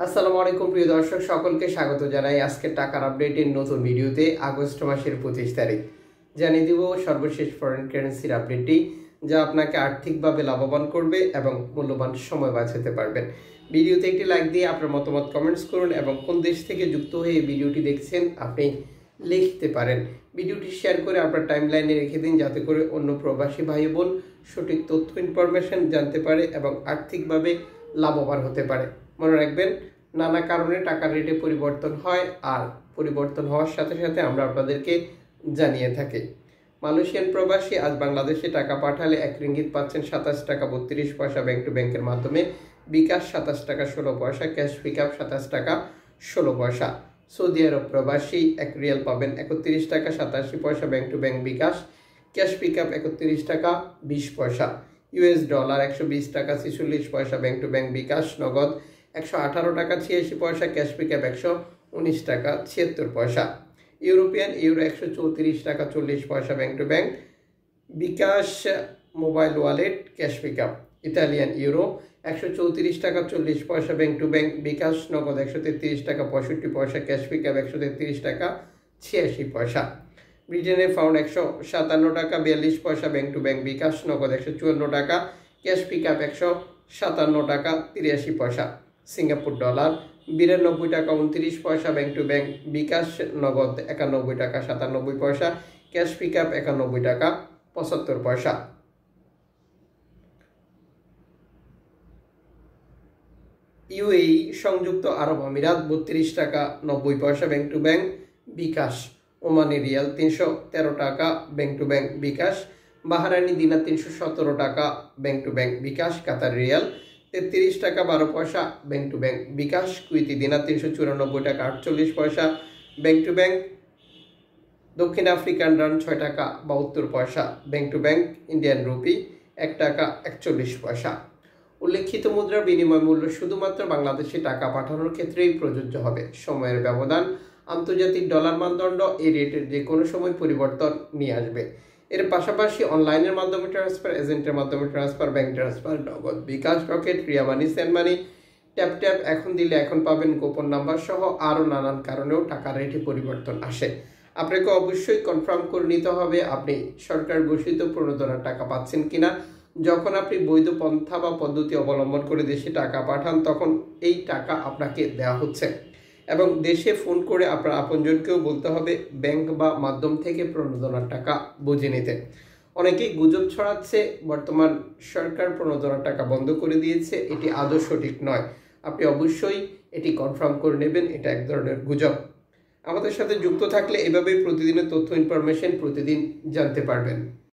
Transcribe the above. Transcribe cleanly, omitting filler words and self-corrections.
আসসালামু আলাইকুম প্রিয় দর্শক সকলকে স্বাগত জানাই আজকে টাকার আপডেটের নতুন ভিডিওতে। আগস্ট মাসের 25 তারিখ জানিয়ে দিব সর্বশেষ ফরেন কারেন্সির আপডেটটি, যা আপনাকে আর্থিকভাবে লাভবান করবে এবং মূল্যবান সময় বাঁচাতে পারবেন। ভিডিওতে একটি লাইক দিয়ে আপনার মতামত কমেন্টস করুন এবং কোন দেশ থেকে যুক্ত হয়ে এই ভিডিওটি দেখছেন আপনি লিখতে পারেন। ভিডিওটি শেয়ার করে আপনার টাইমলাইনে রেখে দিন, যাতে করে অন্য প্রবাসী ভাই বোন সঠিক তথ্য ইনফরমেশন জানতে পারে এবং আর্থিকভাবে লাভবান হতে পারে। মনে রাখবেন, নানা কারণে টাকার রেটে পরিবর্তন হয়, আর পরিবর্তন হওয়ার সাথে সাথে আমরা আপনাদেরকে জানিয়ে থাকি। মালয়েশিয়ান প্রবাসী আজ বাংলাদেশে টাকা পাঠালে 1 রিঙ্গিত পাচ্ছেন 27 টাকা 32 পয়সা ব্যাংক টু ব্যাংকের মাধ্যমে, বিকাশ 27 টাকা 16 পয়সা, ক্যাশ পিকআপ 27 টাকা 16 পয়সা। সৌদি আরব প্রবাসী 1 রিয়াল পাবেন 31 টাকা 87 পয়সা bank to bank bKash, cash pickup 31 টাকা 20 পয়সা। ইউএস ডলার 120 টাকা 46 পয়সা ব্যাংক টু ব্যাংক বিকাশ, নগদ 118 টাকা 86 পয়সা, ক্যাশ পিকআপ 119 টাকা 76 পয়সা। ইউরোপিয়ান ইউরো 134 টাকা 40 পয়সা bank to bank bKash, mobile wallet, cash pickup. Italian euro 134 টাকা 40 পয়সা ব্যাংক টু ব্যাংক বিকাশ, নগদ 133 টাকা 65 পয়সা, ক্যাশ পিকআপ 133 টাকা 86 পয়সা। ব্রিটেনের পাউন্ড 157 টাকা 42 পয়সা ব্যাংক টু ব্যাংক বিকাশ, নগদ 154 টাকা, ক্যাশ পিকআপ 157 টাকা 83 পয়সা। সিঙ্গাপুর ডলার 92 টাকা 29 পয়সা ব্যাংক টু ব্যাংক বিকাশ, নগদ 91 টাকা 97 পয়সা, ক্যাশ পিকআপ 91 টাকা 75 পয়সা। ইউএই সংযুক্ত আরব আমিরাত 32 টাকা 90 পয়সা bank to bank bKash, Omani riyal 313 টাকা bank to bank bKash, Bahraini dinar 317 টাকা bank to bank bKash, Qatar riyal 33 টাকা 12 পয়সা bank to bank bKash, Kuwaiti dinar 394 টাকা 48 পয়সা ব্যাংক টু ব্যাংক, দক্ষিণ আফ্রিকান রান 6 টাকা 72 পয়সা bank to bank, Indian rupee 1 টাকা 41 পয়সা। উল্লেখিত মুদ্রার বিনিময় মূল্য শুধুমাত্র বাংলাদেশে টাকা পাঠানোর ক্ষেত্রেই প্রযোজ্য হবে। সময়ের ব্যবধান, আন্তর্জাতিক ডলার মানদণ্ড এই রেটের যে কোনো সময় পরিবর্তন নিয়ে আসবে। এর পাশাপাশি অনলাইনের মাধ্যমে ট্রান্সফার, এজেন্টের মাধ্যমে ট্রান্সফার, ব্যাংক ট্রান্সফার, নগদ, বিকাশ, রকেট, রিয়া মানি, সেন্ড মানি, ট্যাপ ট্যাপ, এখন দিলে এখন পাবেন, গোপন নাম্বার সহ আরও নানান কারণেও টাকার রেটে পরিবর্তন আসে। আপনাকে অবশ্যই কনফার্ম করে নিতে হবে আপনি সরকার ঘোষিত প্রণোদনার টাকা পাচ্ছেন কিনা। যখন আপনি বৈধ পন্থা বা পদ্ধতি অবলম্বন করে দেশে টাকা পাঠান, তখন এই টাকা আপনাকে দেওয়া হচ্ছে। এবং দেশে ফোন করে আপনার আপনজনকেও বলতে হবে ব্যাংক বা মাধ্যম থেকে প্রণোদনার টাকা বুঝে নিতে। অনেকেই গুজব ছড়াচ্ছে বর্তমান সরকার প্রণোদনার টাকা বন্ধ করে দিয়েছে, এটি আদৌ সঠিক নয়। আপনি অবশ্যই এটি কনফার্ম করে নেবেন, এটা এক ধরনের গুজব। আমাদের সাথে যুক্ত থাকলে এভাবেই প্রতিদিনের তথ্য ইনফরমেশন প্রতিদিন জানতে পারবেন।